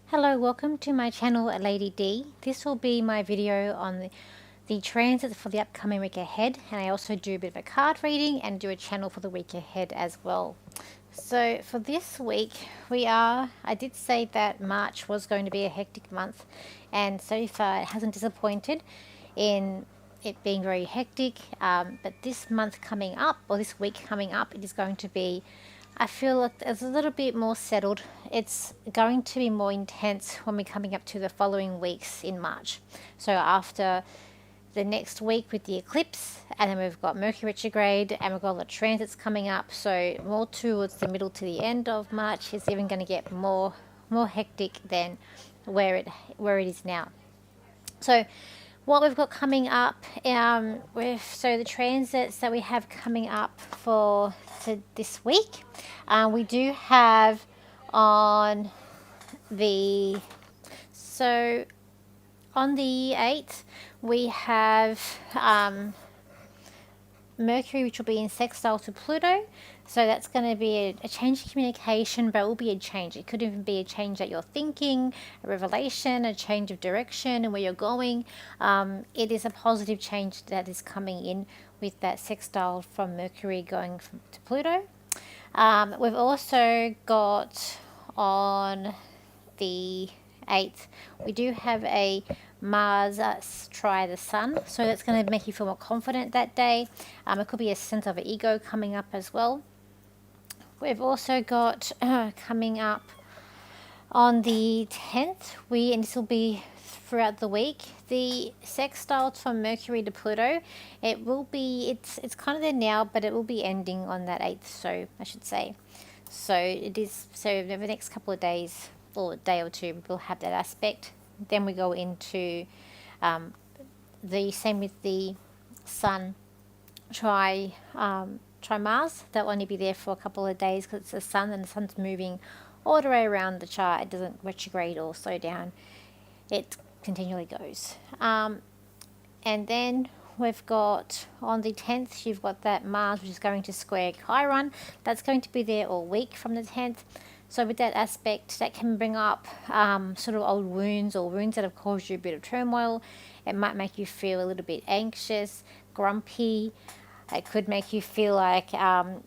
Hello, welcome to my channel, Lady D. This will be my video on the transits for the upcoming week ahead, and I also do a bit of a card reading and do a channel for the week ahead as well. So for this week, I did say that March was going to be a hectic month, and so far it hasn't disappointed in it being very hectic. But this month coming up, or this week coming up, it is going to be, I feel like it's a little bit more settled. It's going to be more intense when we're coming up to the following weeks in March. So after the next week with the eclipse, and then we've got Mercury retrograde, and we've got all the transits coming up. So more towards the middle to the end of March, it's even going to get more hectic than where it is now. So what we've got coming up, so the transits that we have coming up for this week, we do have on the 8th, we have Mercury, which will be in sextile to Pluto. So that's going to be a change in communication, but it will be a change. It could even be a change that you're thinking, a revelation, a change of direction and where you're going. It is a positive change that is coming in with that sextile from Mercury going to Pluto. We've also got on the 8th, we do have a Mars try the Sun, so that's going to make you feel more confident that day. It could be a sense of ego coming up as well. We've also got coming up on the 10th, and this will be throughout the week, the sextile from Mercury to Pluto. It's kind of there now, but it will be ending on that 8th, so I should say. So it is, so over the next couple of days, or a day or two, we'll have that aspect. Then we go into the same with the Sun try Mars. That will only be there for a couple of days because it's the Sun, and the Sun's moving all the way around the chart. It doesn't retrograde or slow down. It continually goes. And then we've got on the 10th, you've got that Mars, which is going to square Chiron. That's going to be there all week from the 10th. So with that aspect, that can bring up sort of old wounds or wounds that have caused you a bit of turmoil. It might make you feel a little bit anxious, grumpy. It could make you feel like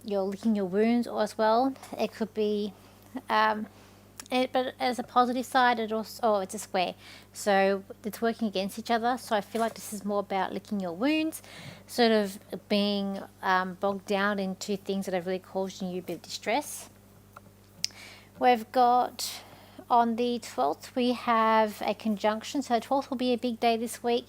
you're licking your wounds as well. It could be, but as a positive side, it's a square. So it's working against each other. So I feel like this is more about licking your wounds, sort of being bogged down into things that have really caused you a bit of distress. We've got on the 12th, we have a conjunction. So the 12th will be a big day this week.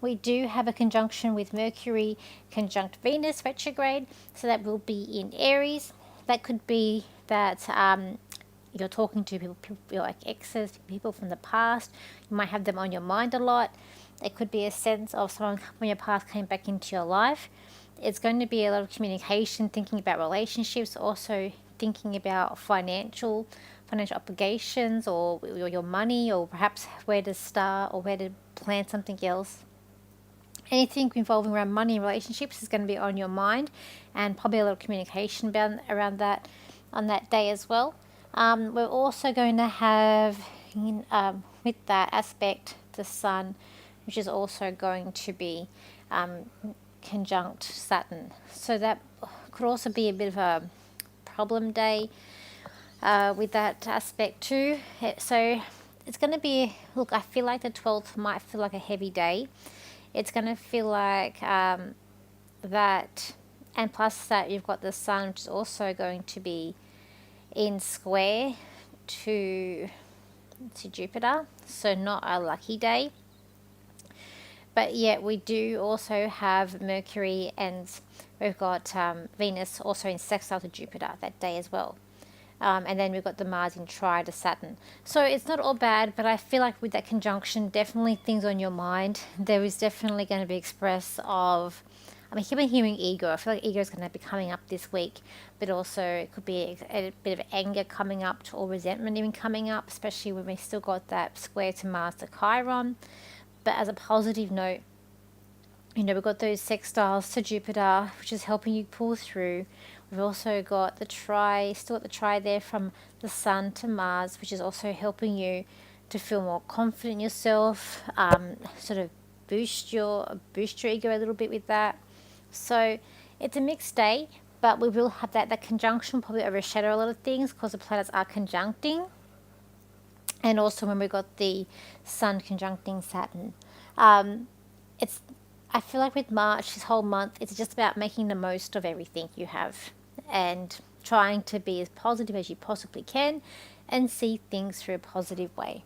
We do have a conjunction with Mercury conjunct Venus retrograde. So that will be in Aries. That could be that you're talking to people like exes, people from the past. You might have them on your mind a lot. It could be a sense of someone from your past came back into your life. It's going to be a lot of communication, thinking about relationships, also thinking about financial obligations, or your money, or perhaps where to start or where to plan something else. Anything involving around money and relationships is going to be on your mind, and probably a lot of communication around that on that day as well. We're also going to have, with that aspect, the Sun, which is also going to be conjunct Saturn. So that could also be a bit of a problem day with that aspect too. So it's going to be, look, I feel like the 12th might feel like a heavy day. It's going to feel like that, and plus that you've got the Sun, which is also going to be in square to Jupiter, so not a lucky day. But yet we do also have Mercury, and we've got Venus also in sextile to Jupiter that day as well. And then we've got the Mars in try to Saturn. So it's not all bad, but I feel like with that conjunction, definitely things on your mind. There is definitely going to be express of, I've been hearing ego. I feel like ego is going to be coming up this week, but also it could be a bit of anger coming up, or resentment even coming up, especially when we still got that square to Mars to Chiron. But as a positive note, we've got those sextiles to Jupiter, which is helping you pull through. We've also got the try, still got the try there from the Sun to Mars, which is also helping you to feel more confident in yourself, sort of boost your ego a little bit with that. So it's a mixed day, but we will have that conjunction will probably overshadow a lot of things because the planets are conjuncting. And also when we got the Sun conjuncting Saturn. It's I feel like with March, this whole month, it's just about making the most of everything you have and trying to be as positive as you possibly can and see things through a positive way.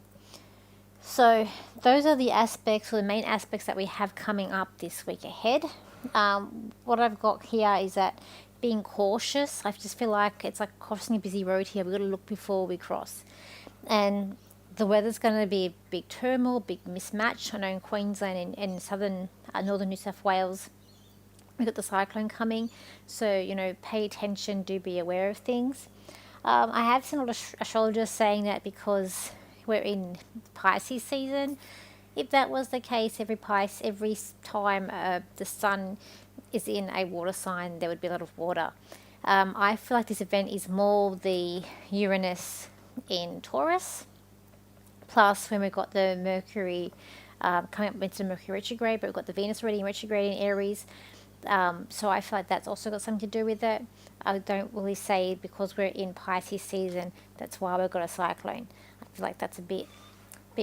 So those are the aspects, or the main aspects that we have coming up this week ahead. What I've got here is that being cautious. I just feel like it's like crossing a busy road here. We've got to look before we cross. And the weather's going to be a big turmoil, big mismatch. I know in Queensland and southern northern New South Wales, we've got the cyclone coming. So, pay attention, do be aware of things. I have seen a lot of astrologers saying that because we're in Pisces season, if that was the case, every time the sun is in a water sign, there would be a lot of water. I feel like this event is more the Uranus in Taurus, plus when we've got the Mercury coming up into Mercury retrograde, but we've got the Venus already in retrograde in Aries. So I feel like that's also got something to do with it. I don't really say because we're in Pisces season, that's why we've got a cyclone. I feel like that's a bit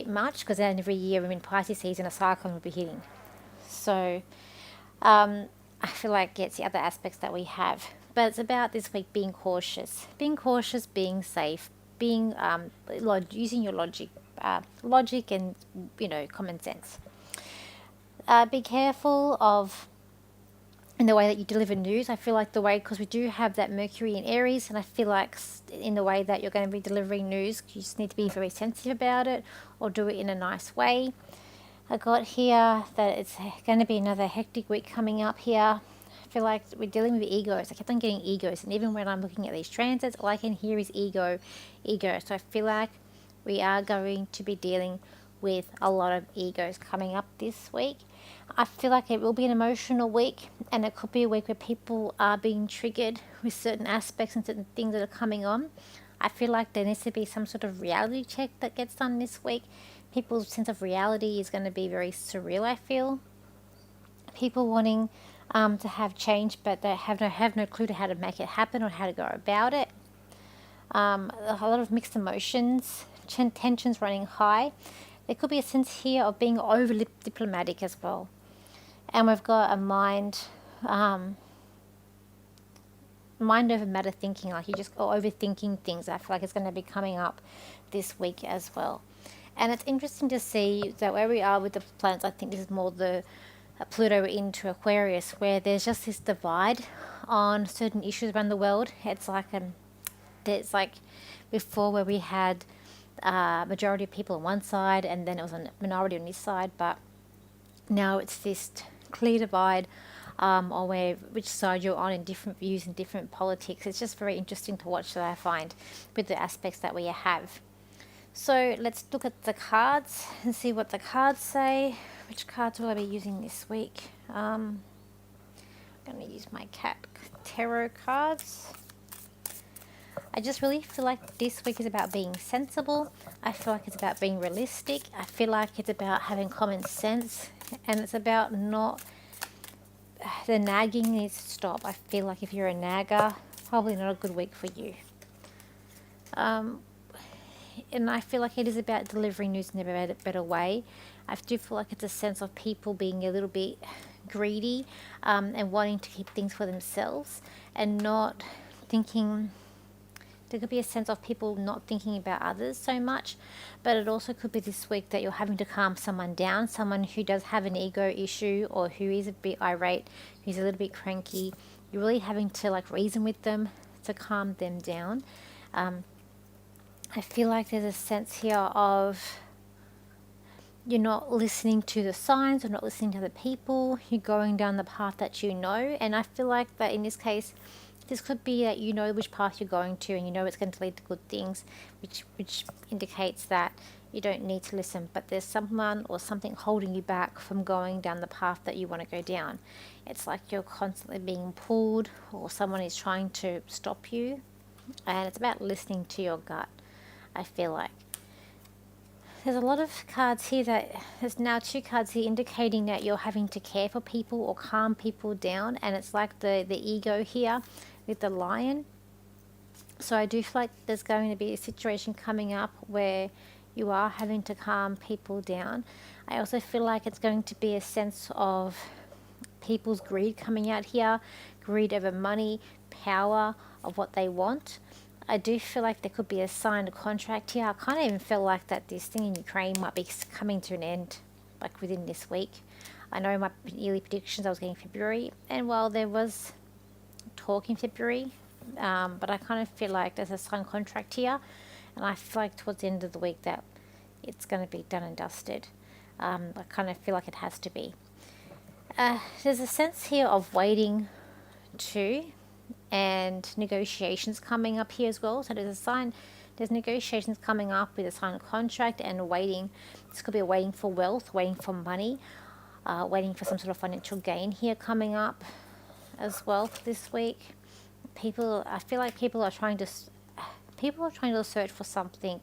much, because then every year we're in Pisces season, a cyclone will be hitting. So I feel like it's the other aspects that we have. But it's about this week being cautious, being safe, being using your logic and common sense. Be careful of in the way that you deliver news. I feel like the way, because we do have that Mercury in Aries, and I feel like in the way that you're going to be delivering news, you just need to be very sensitive about it, or do it in a nice way. I got here that it's going to be another hectic week coming up here. I feel like we're dealing with egos. I kept on getting egos, and even when I'm looking at these transits, all I can hear is ego. So I feel like we are going to be dealing with a lot of egos coming up this week. I feel like it will be an emotional week, and it could be a week where people are being triggered with certain aspects and certain things that are coming on. I feel like there needs to be some sort of reality check that gets done this week. People's sense of reality is going to be very surreal, I feel. People wanting to have change, but they have no clue to how to make it happen or how to go about it. A lot of mixed emotions, tensions running high. There could be a sense here of being overly diplomatic as well. And we've got a mind over matter thinking, like you just go overthinking things. I feel like it's going to be coming up this week as well. And it's interesting to see that where we are with the planets, I think this is more the Pluto into Aquarius, where there's just this divide on certain issues around the world. It's like there's like before, where we had majority of people on one side, and then it was a minority on this side, but now it's this clear divide on which side you're on in different views and different politics. It's just very interesting to watch, that I find, with the aspects that we have. So let's look at the cards and see what the cards say. Which cards will I be using this week? I'm going to use my cat tarot cards. I just really feel like this week is about being sensible. I feel like it's about being realistic. I feel like it's about having common sense, and it's about the nagging needs to stop. I feel like if you're a nagger, probably not a good week for you. And I feel like it is about delivering news in a better way. I do feel like it's a sense of people being a little bit greedy and wanting to keep things for themselves and not thinking. There could be a sense of people not thinking about others so much, but it also could be this week that you're having to calm someone down, someone who does have an ego issue or who is a bit irate, who's a little bit cranky. You're really having to reason with them to calm them down. I feel like there's a sense here of you're not listening to the signs or not listening to other people. You're going down the path that you know. And I feel like that in this case, this could be that you know which path you're going to and you know it's going to lead to good things, which indicates that you don't need to listen. But there's someone or something holding you back from going down the path that you want to go down. It's like you're constantly being pulled or someone is trying to stop you. And it's about listening to your gut, I feel like. there's a lot of cards here that there's now two cards here indicating that you're having to care for people or calm people down, and it's like the ego here with the lion. So I do feel like there's going to be a situation coming up where you are having to calm people down. I also feel like it's going to be a sense of people's greed coming out here, greed over money, power of what they want. I do feel like there could be a signed contract here. I kind of even feel like that this thing in Ukraine might be coming to an end, like within this week. I know my yearly predictions I was getting February, and while there was talk in February, but I kind of feel like there's a signed contract here, and I feel like towards the end of the week that it's going to be done and dusted. I kind of feel like it has to be. There's a sense here of waiting too, and negotiations coming up here as well. So there's negotiations coming up with a signed contract and waiting. This could be a waiting for wealth, waiting for money, waiting for some sort of financial gain here coming up as well this week. I feel like people are trying to search for something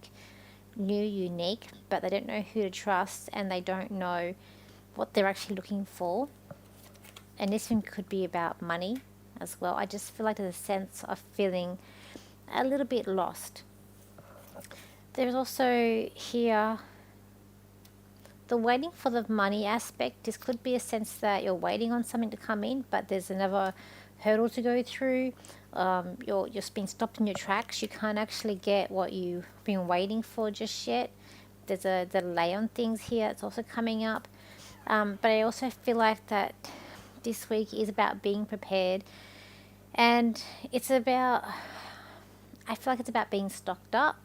new, unique, but they don't know who to trust, and they don't know what they're actually looking for. And this one could be about money as well. I just feel like there's a sense of feeling a little bit lost. There's also here the waiting for the money aspect. This could be a sense that you're waiting on something to come in, but there's another hurdle to go through. You're just being stopped in your tracks. You can't actually get what you've been waiting for just yet. There's a delay on things here. It's also coming up. But I also feel like that this week is about being prepared, and I feel like it's about being stocked up.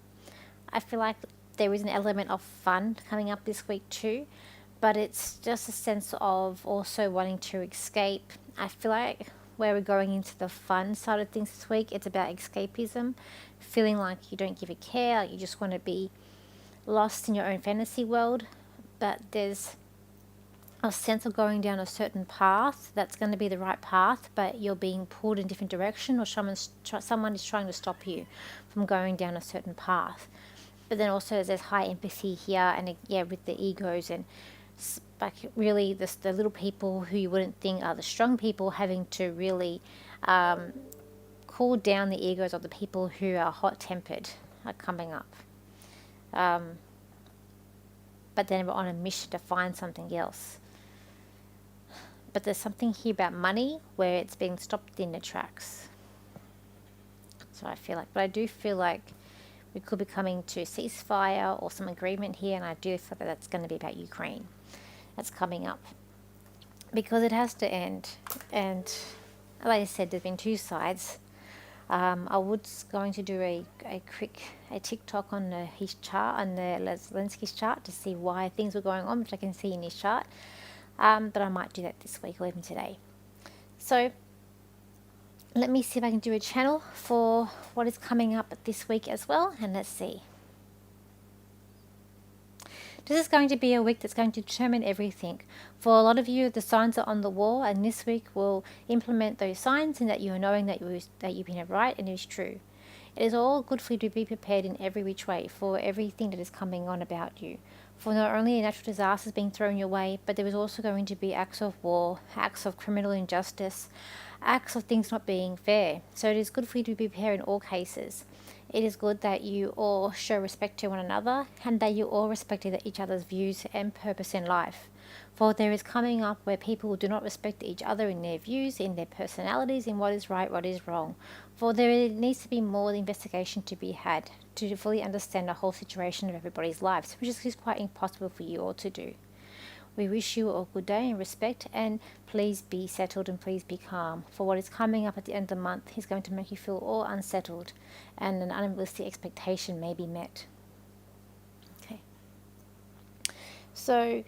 I feel like there is an element of fun coming up this week too, but it's just a sense of also wanting to escape. I feel like where we're going into the fun side of things this week, it's about escapism, feeling like you don't give a care, like you just want to be lost in your own fantasy world. But there's a sense of going down a certain path that's going to be the right path, but you're being pulled in a different direction, or someone is trying to stop you from going down a certain path. But then also there's high empathy here, and with the egos, and like really the little people who you wouldn't think are the strong people having to really cool down the egos of the people who are hot-tempered are coming up. But then we're on a mission to find something else. But there's something here about money where it's being stopped in the tracks. So I do feel like we could be coming to a ceasefire or some agreement here, and I do feel that that's going to be about Ukraine. That's coming up because it has to end. And like I said, there's been two sides. I was going to do a TikTok on his chart, on the Zelensky's chart, to see why things were going on, which I can see in his chart. But I might do that this week or even today. So let me see if I can do a channel for what is coming up this week as well, and let's see. This is going to be a week that's going to determine everything. For a lot of you, the signs are on the wall, and this week will implement those signs, and that you are knowing that you've been right and it is true. It is all good for you to be prepared in every which way for everything that is coming on about you. For not only natural disasters being thrown your way, but there is also going to be acts of war, acts of criminal injustice, acts of things not being fair. So it is good for you to be prepared in all cases. It is good that you all show respect to one another, and that you all respect each other's views and purpose in life. For there is coming up where people do not respect each other in their views, in their personalities, in what is right, what is wrong. For there needs to be more investigation to be had to fully understand the whole situation of everybody's lives, which is quite impossible for you all to do. We wish you a good day and respect, and please be settled and please be calm. For what is coming up at the end of the month is going to make you feel all unsettled, and an unrealistic expectation may be met. Okay. So,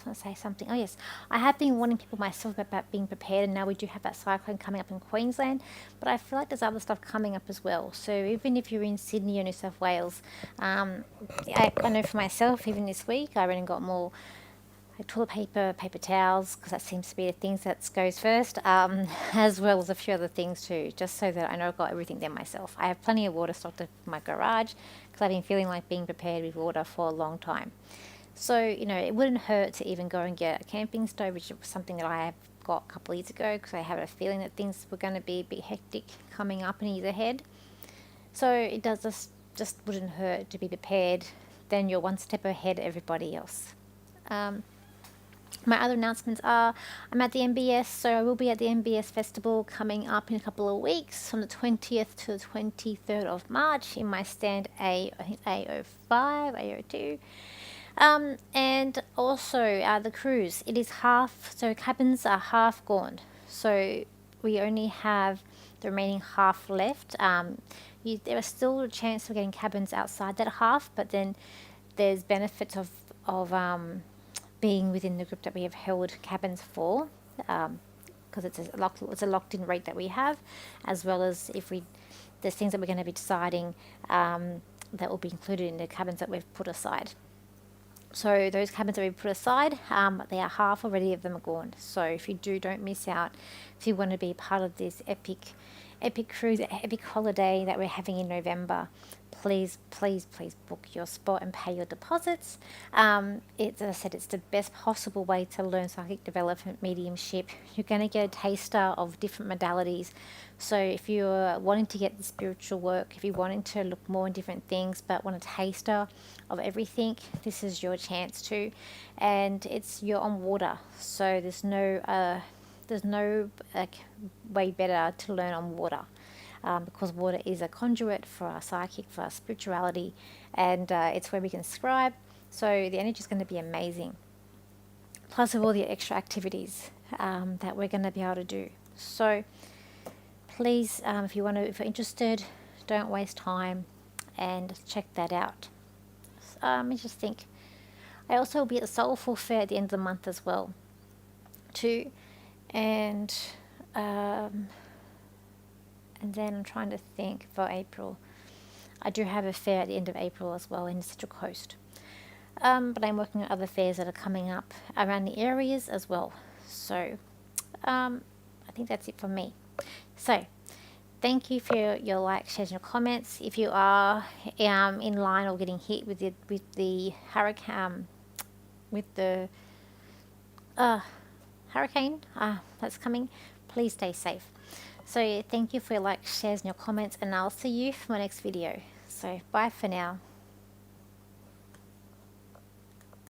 let's say something. Oh yes, I have been warning people myself about being prepared, and now we do have that cyclone coming up in Queensland, but I feel like there's other stuff coming up as well. So even if you're in Sydney or New South Wales, I know for myself, even this week I went and got more like toilet paper, paper towels, because that seems to be the things that goes first, as well as a few other things too, just so that I know I've got everything there myself. I have plenty of water stocked in my garage because I've been feeling like being prepared with water for a long time. So, it wouldn't hurt to even go and get a camping stove, which was something that I have got a couple of years ago because I had a feeling that things were going to be a bit hectic coming up in years ahead. So it does just wouldn't hurt to be prepared. Then you're one step ahead of everybody else. My other announcements are I'm at the MBS, so I will be at the MBS Festival coming up in a couple of weeks from the 20th to the 23rd of March in my stand A, I think A05, A02. And also the cruise, it is half, so cabins are half gone. So we only have the remaining half left. There is still a chance of getting cabins outside that half, but then there's benefits of being within the group that we have held cabins for, because it's a locked in rate that we have, as well as there's things that we're going to be deciding that will be included in the cabins that we've put aside. So those cabins that we put aside, they are half already of them are gone. So if you don't miss out. If you want to be part of this epic cruise, epic holiday that we're having in November, please book your spot and pay your deposits. As I said, it's the best possible way to learn psychic development, mediumship. You're going to get a taster of different modalities. So if you're wanting to get the spiritual work, if you're wanting to look more in different things but want a taster of everything, this is your chance to. And you're on water, so there's no way better to learn on water, because water is a conduit for our psychic, for our spirituality, and it's where we can scribe. So the energy is going to be amazing, plus of all the extra activities that we're going to be able to do. So please, if you're interested, don't waste time and check that out. Let me just think. I also will be at the Soulful Fair at the end of the month as well too. And then I'm trying to think for April. I do have a fair at the end of April as well in the Central Coast. But I'm working on other fairs that are coming up around the areas as well. So I think that's it from me. So thank you for your likes, shares, and your comments. If you are in line or getting hit with the hurricane, hurricane that's coming, please stay safe. So thank you for your likes, shares, and your comments, and I'll see you for my next video. So bye for now.